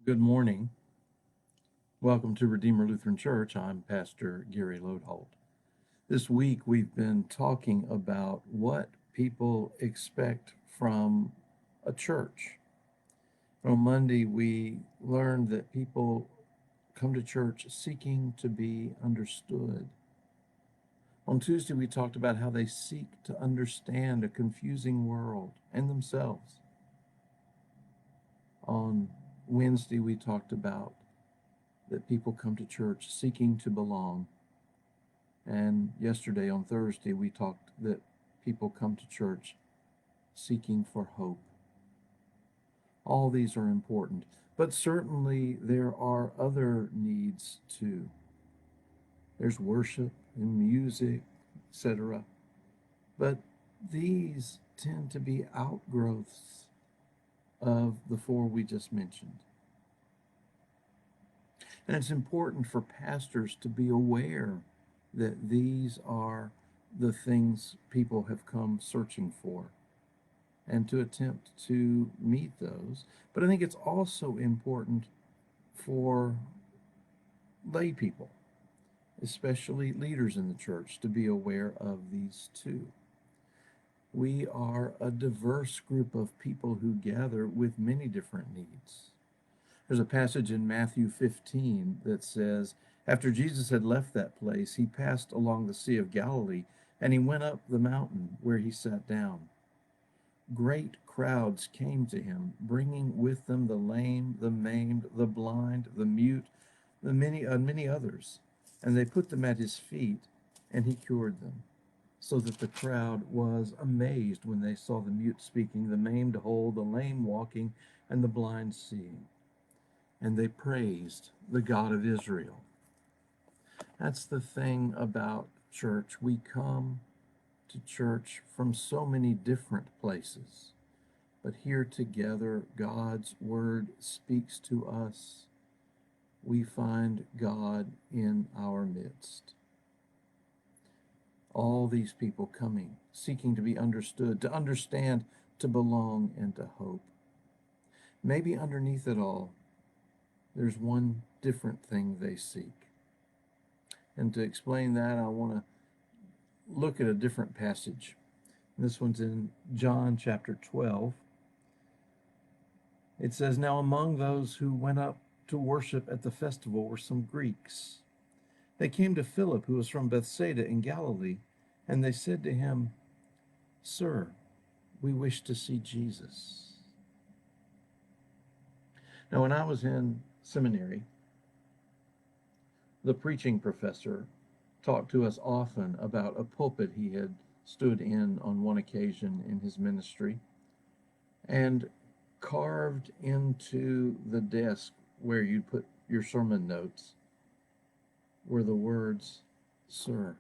Good morning. Welcome to Redeemer Lutheran Church. I'm Pastor Gary Lodeholt. This week we've been talking about what people expect from a church. On Monday we learned that people come to church seeking to be understood. On Tuesday we talked about how they seek to understand a confusing world and themselves. On Wednesday we talked about that people come to church seeking to belong. And yesterday on Thursday, we talked that people come to church seeking for hope. All these are important, but certainly there are other needs too. There's worship and music, etc. But these tend to be outgrowths of the four we just mentioned. And it's important for pastors to be aware that these are the things people have come searching for and to attempt to meet those. But I think it's also important for lay people, especially leaders in the church, to be aware of these too. We are a diverse group of people who gather with many different needs. There's a passage in Matthew 15 that says, after Jesus had left that place, he passed along the Sea of Galilee, and he went up the mountain where he sat down. Great crowds came to him, bringing with them the lame, the maimed, the blind, the mute, many others, and they put them at his feet, and he cured them, so that the crowd was amazed when they saw the mute speaking, the maimed whole, the lame walking, and the blind seeing. And they praised the God of Israel. That's the thing about church. We come to church from so many different places, but here together, God's word speaks to us. We find God in our midst. All these people coming, seeking to be understood, to understand, to belong, and to hope. Maybe underneath it all, there's one different thing they seek. And to explain that, I want to look at a different passage. This one's in John chapter 12. It says, now among those who went up to worship at the festival were some Greeks. They came to Philip, who was from Bethsaida in Galilee, and they said to him, Sir, we wish to see Jesus. Now, when I was in seminary, the preaching professor talked to us often about a pulpit he had stood in on one occasion in his ministry, and carved into the desk where you put your sermon notes were the words, Sir,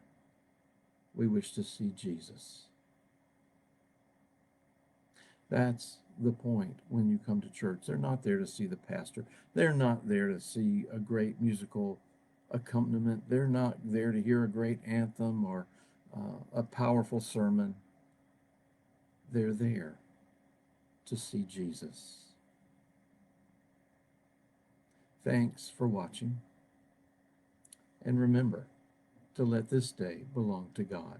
we wish to see Jesus. That's the point when you come to church. They're not there to see the pastor. They're not there to see a great musical accompaniment. They're not there to hear a great anthem or a powerful sermon. They're there to see Jesus. Thanks for watching. And remember to let this day belong to God.